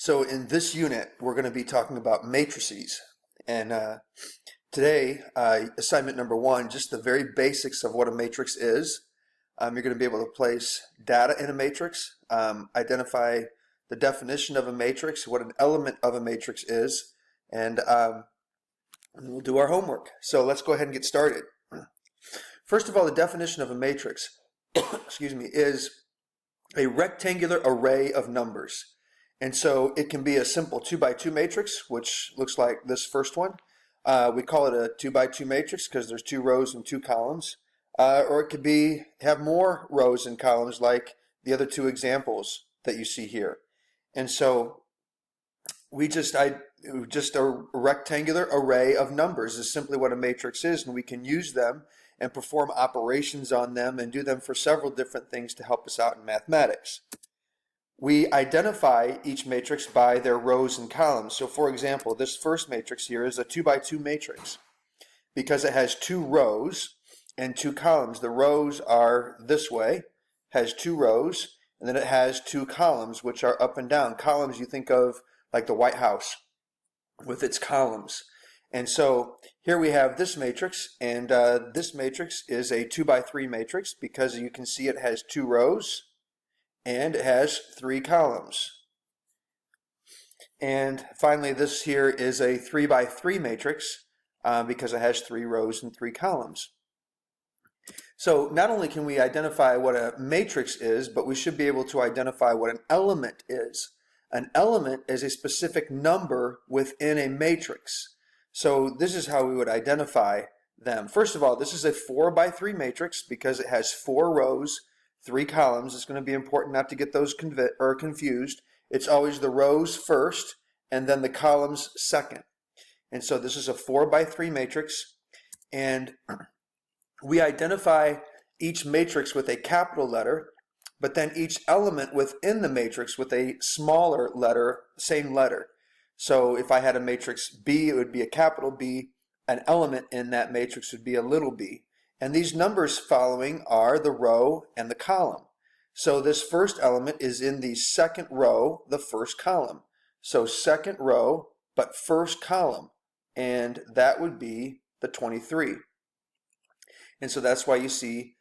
So in this unit, we're going to be talking about matrices. And today, assignment number 1, just the very basics of what a matrix is. You're going to be able to place data in a matrix, identify the definition of a matrix, what an element of a matrix is, and we'll do our homework. So let's go ahead and get started. First of all, the definition of a matrix excuse me, is a rectangular array of numbers. And so it can be a simple 2 by 2 matrix, which looks like this first one. We call it a 2 by 2 matrix because there's 2 rows and 2 columns. Or it could have more rows and columns like the other 2 examples that you see here. And so just a rectangular array of numbers is simply what a matrix is, and we can use them and perform operations on them and do them for several different things to help us out in mathematics. We identify each matrix by their rows and columns. So for example, this first matrix here is a 2 by 2 matrix because it has 2 rows and 2 columns. The rows are this way, has 2 rows, and then it has 2 columns, which are up and down. Columns you think of like the White House with its columns. And so here we have this matrix, and this matrix is a 2 by 3 matrix because you can see it has 2 rows and it has 3 columns. And finally, this here is a 3 by 3 matrix because it has 3 rows and 3 columns. So not only can we identify what a matrix is, but we should be able to identify what an element is. An element is a specific number within a matrix. So this is how we would identify them. First of all, this is a 4 by 3 matrix because it has 4 rows, 3 columns. It's going to be important not to get those confused. It's always the rows first and then the columns second. And so this is a 4 by 3 matrix, and we identify each matrix with a capital letter, but then each element within the matrix with a smaller letter, same letter. So if I had a matrix B, it would be a capital B. An element in that matrix would be a little b. And these numbers following are the row and the column. So this first element is in the second row, the first column. So second row, but first column. And that would be the 23. And so that's why you see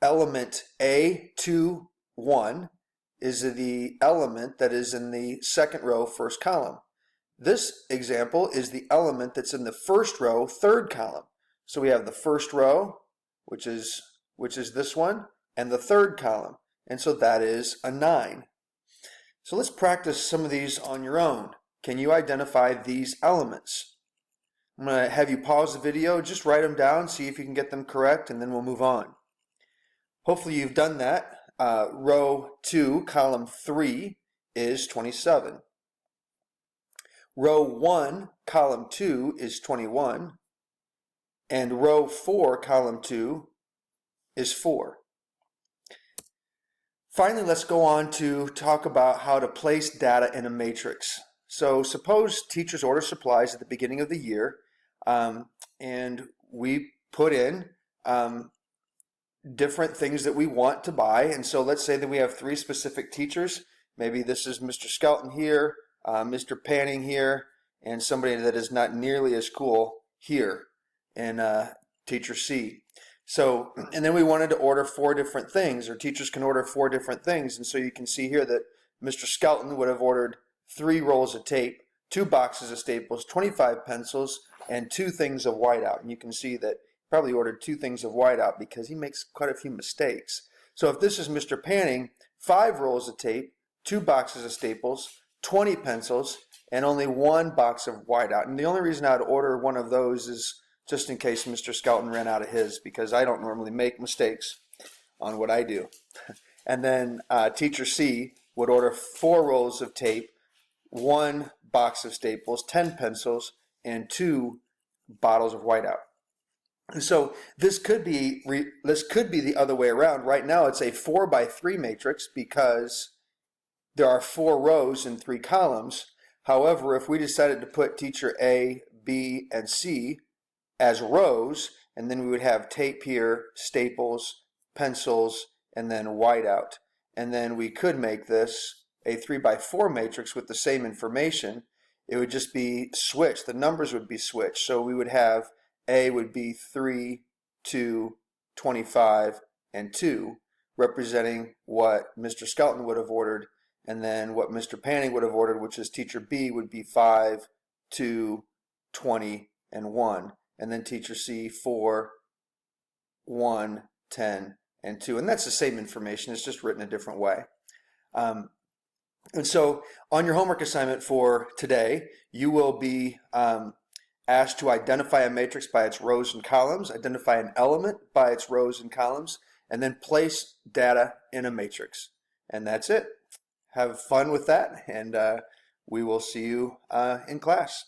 element A21 is the element that is in the second row, first column. This example is the element that's in the first row, third column. So we have the first row, which is this one, and the third column. And so that is a 9. So let's practice some of these on your own. Can you identify these elements? I'm going to have you pause the video, just write them down, see if you can get them correct, and then we'll move on. Hopefully you've done that. Row 2, column 3 is 27. Row 1, column 2 is 21. And row 4, column 2 is 4. Finally, let's go on to talk about how to place data in a matrix. So suppose teachers order supplies at the beginning of the year, and we put in different things that we want to buy. And so let's say that we have 3 specific teachers. Maybe this is Mr. Skelton here, Mr. Panning here, and somebody that is not nearly as cool here, and teacher C. So, and then we wanted to order 4 different things, or teachers can order 4 different things. And so you can see here that Mr. Skelton would have ordered 3 rolls of tape, 2 boxes of staples, 25 pencils, and 2 things of whiteout. And you can see that he probably ordered 2 things of whiteout because he makes quite a few mistakes. So if this is Mr. Panning, 5 rolls of tape, 2 boxes of staples, 20 pencils, and only 1 box of whiteout. And the only reason I'd order one of those is just in case Mr. Skelton ran out of his, because I don't normally make mistakes on what I do. And then teacher C would order 4 rolls of tape, 1 box of staples, 10 pencils, and 2 bottles of whiteout. So this could be the other way around. Right now it's a 4 by 3 matrix because there are 4 rows and 3 columns. However, if we decided to put teacher A, B, and C as rows, and then we would have tape here, staples, pencils, and then whiteout. And then we could make this a 3x4 matrix with the same information, it would just be switched. The numbers would be switched. So we would have A would be 3, 2, 25, and 2, representing what Mr. Skelton would have ordered, and then what Mr. Panning would have ordered, which is teacher B, would be 5, 2, 20, and 1. And then teacher C, 4, 1, 10, and 2. And that's the same information. It's just written a different way. And so on your homework assignment for today, you will be asked to identify a matrix by its rows and columns, identify an element by its rows and columns, and then place data in a matrix. And that's it. Have fun with that, and we will see you in class.